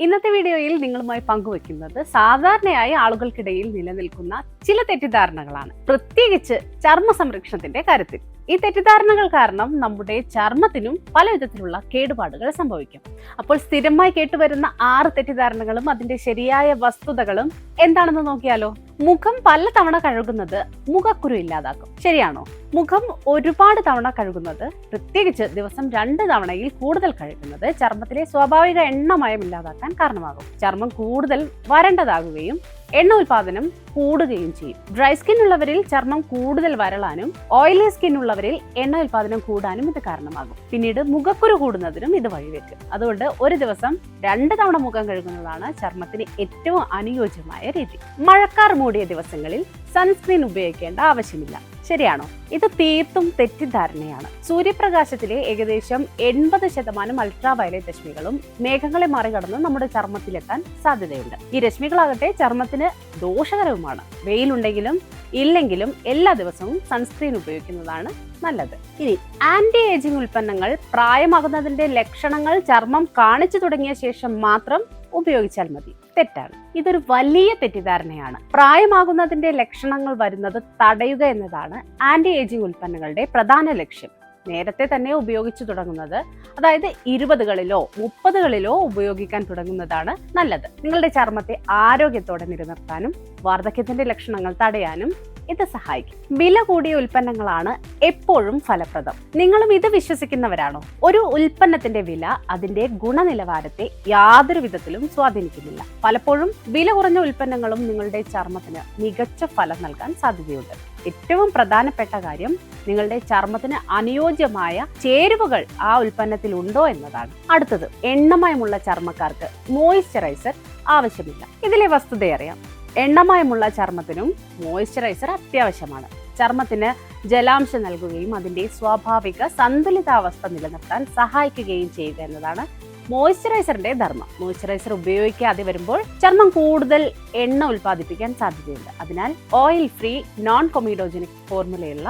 ഇന്നത്തെ വീഡിയോയിൽ നിങ്ങളുമായി പങ്കുവെക്കുന്നത് സാധാരണയായി ആളുകൾക്കിടയിൽ നിലനിൽക്കുന്ന ചില തെറ്റിദ്ധാരണകളാണ്, പ്രത്യേകിച്ച് ചർമ്മ സംരക്ഷണത്തിന്റെ കാര്യത്തിൽ. ഈ തെറ്റിദ്ധാരണകൾ കാരണം നമ്മുടെ ചർമ്മത്തിനും പല വിധത്തിലുള്ള കേടുപാടുകൾ സംഭവിക്കും. അപ്പോൾ സ്ഥിരമായി കേട്ടുവരുന്ന 6 തെറ്റിദ്ധാരണകളും അതിന്റെ ശരിയായ വസ്തുതകളും എന്താണെന്ന് നോക്കിയാലോ? മുഖം പലതവണ കഴുകുന്നത് മുഖക്കുരു ഇല്ലാതാക്കും. ശരിയാണോ? മുഖം ഒരുപാട് തവണ കഴുകുന്നത്, പ്രത്യേകിച്ച് ദിവസം 2 തവണയിൽ കൂടുതൽ കഴുകുന്നത് ചർമ്മത്തിലെ സ്വാഭാവിക എണ്ണമയം ഇല്ലാതാക്കാൻ കാരണമാകും. ചർമ്മം കൂടുതൽ വരണ്ടതാകുകയും എണ്ണ ഉൽപാദനം കൂടുകയും ചെയ്യും. ഡ്രൈ സ്കിൻ ഉള്ളവരിൽ ചർമ്മം കൂടുതൽ വരളാനും ഓയിലി സ്കിൻ ഉള്ളവരിൽ എണ്ണ ഉൽപാദനം കൂടാനും ഇത് കാരണമാകും. പിന്നീട് മുഖക്കുരു കൂടുന്നതിനും ഇത് വഴിവെക്കും. അതുകൊണ്ട് ഒരു ദിവസം 2 തവണ മുഖം കഴുകുന്നതാണ് ചർമ്മത്തിന് ഏറ്റവും അനുയോജ്യമായ രീതി. മഴക്കാർ മൂടിയ ദിവസങ്ങളിൽ സൺസ്ക്രീൻ ഉപയോഗിക്കേണ്ട ആവശ്യമില്ല. ശരിയാണോ? ഇത് തീർത്തും തെറ്റിദ്ധാരണയാണ്. സൂര്യപ്രകാശത്തിലെ ഏകദേശം 80% അൾട്രാവയലറ്റ് രശ്മികളും മേഘങ്ങളെ മറികടന്ന് നമ്മുടെ ചർമ്മത്തിലെത്താൻ സാധ്യതയുണ്ട്. ഈ രശ്മികളാകട്ടെ ചർമ്മത്തിന് ദോഷകരവുമാണ്. വെയിലുണ്ടെങ്കിലും ഇല്ലെങ്കിലും എല്ലാ ദിവസവും സൺസ്ക്രീൻ ഉപയോഗിക്കുന്നതാണ് നല്ലത്. ഇനി ആന്റി ഏജിംഗ് ഉൽപ്പന്നങ്ങൾ പ്രായമാകുന്നതിന്റെ ലക്ഷണങ്ങൾ ചർമ്മം കാണിച്ചു തുടങ്ങിയ ശേഷം മാത്രം ഉപയോഗിച്ചാൽ മതി. തെറ്റാണ്. ഇതൊരു വലിയ തെറ്റിദ്ധാരണയാണ്. പ്രായമാകുന്നതിന്റെ ലക്ഷണങ്ങൾ വരുന്നത് തടയുക എന്നതാണ് ആന്റി ഏജിംഗ് ഉൽപ്പന്നങ്ങളുടെ പ്രധാന ലക്ഷ്യം. നേരത്തെ തന്നെ ഉപയോഗിച്ചു തുടങ്ങുന്നത്, അതായത് 20കളിലോ 30കളിലോ ഉപയോഗിക്കാൻ തുടങ്ങുന്നതാണ് നല്ലത്. നിങ്ങളുടെ ചർമ്മത്തെ ആരോഗ്യത്തോടെ നിലനിർത്താനും വാർദ്ധക്യത്തിന്റെ ലക്ഷണങ്ങൾ തടയാനും ഇത് സഹായിക്കും. വില കൂടിയ ഉൽപ്പന്നങ്ങളാണ് എപ്പോഴും ഫലപ്രദം. നിങ്ങളും ഇത് വിശ്വസിക്കുന്നവരാണോ? ഒരു ഉൽപ്പന്നത്തിന്റെ വില അതിന്റെ ഗുണനിലവാരത്തെ യാതൊരു വിധത്തിലും സ്വാധീനിക്കുന്നില്ല. പലപ്പോഴും വില കുറഞ്ഞ ഉൽപ്പന്നങ്ങളും നിങ്ങളുടെ ചർമ്മത്തിന് മികച്ച ഫലം നൽകാൻ സാധ്യതയുണ്ട്. ഏറ്റവും പ്രധാനപ്പെട്ട കാര്യം നിങ്ങളുടെ ചർമ്മത്തിന് അനുയോജ്യമായ ചേരുവകൾ ആ ഉൽപ്പന്നത്തിൽ ഉണ്ടോ എന്നതാണ്. അടുത്തത്, എണ്ണമയമുള്ള ചർമ്മക്കാർക്ക് മോയിസ്ചറൈസർ ആവശ്യമില്ല. ഇതിലെ വസ്തുതയറിയാം. എണ്ണമയമുള്ള ചർമ്മത്തിനും മോയിസ്ചറൈസർ അത്യാവശ്യമാണ്. ചർമ്മത്തിന് ജലാംശം നൽകുകയും അതിന്റെ സ്വാഭാവിക സന്തുലിതാവസ്ഥ നിലനിർത്താൻ സഹായിക്കുകയും ചെയ്യുക എന്നതാണ് മോയിസ്ചറൈസറിന്റെ ധർമ്മം. മോയിസ്ചറൈസർ ഉപയോഗിക്കാതെ വരുമ്പോൾ ചർമ്മം കൂടുതൽ എണ്ണ ഉൽപ്പാദിപ്പിക്കാൻ സാധ്യതയുണ്ട്. അതിനാൽ ഓയിൽ ഫ്രീ നോൺ കൊമീഡോജനിക് ഫോർമുലയുള്ള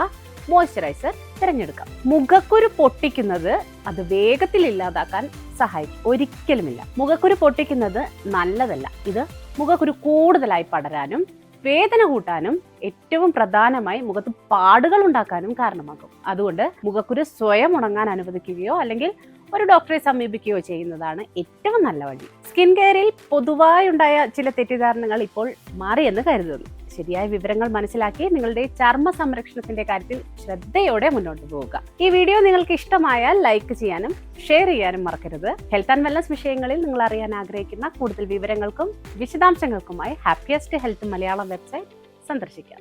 മോയിസ്ചറൈസർ തിരഞ്ഞെടുക്കാം. മുഖക്കുരു പൊട്ടിക്കുന്നത് അത് വേഗത്തിൽ ഇല്ലാതാക്കാൻ സഹായിക്കും? ഒരിക്കലുമില്ല. മുഖക്കുരു പൊട്ടിക്കുന്നത് നല്ലതല്ല. ഇത് മുഖക്കുരു കൂടുതലായി പടരാനും വേദന കൂട്ടാനും ഏറ്റവും പ്രധാനമായി മുഖത്ത് പാടുകൾ ഉണ്ടാക്കാനും കാരണമാകും. അതുകൊണ്ട് മുഖക്കുരു സ്വയം ഉണങ്ങാൻ അനുവദിക്കുകയോ അല്ലെങ്കിൽ ഒരു ഡോക്ടറെ സമീപിക്കുകയോ ചെയ്യുന്നതാണ് ഏറ്റവും നല്ല വഴി. സ്കിൻ കെയറിൽ പൊതുവായി ഉണ്ടായ ചില തെറ്റിദ്ധാരണകൾ ഇപ്പോൾ മാറിയെന്ന് കരുതുന്നു. ശരിയായ വിവരങ്ങൾ മനസ്സിലാക്കി നിങ്ങളുടെ ചർമ്മ സംരക്ഷണത്തിന്റെ കാര്യത്തിൽ ശ്രദ്ധയോടെ മുന്നോട്ട് പോവുക. ഈ വീഡിയോ നിങ്ങൾക്ക് ഇഷ്ടമായാൽ ലൈക്ക് ചെയ്യാനും ഷെയർ ചെയ്യാനും മറക്കരുത്. ഹെൽത്ത് ആൻഡ് വെൽനസ് വിഷയങ്ങളിൽ നിങ്ങൾ അറിയാൻ ആഗ്രഹിക്കുന്ന കൂടുതൽ വിവരങ്ങൾക്കും വിശദാംശങ്ങൾക്കുമായി ഹാപ്പിയസ്റ്റ് ഹെൽത്ത് മലയാളം വെബ്സൈറ്റ് സന്ദർശിക്കാം.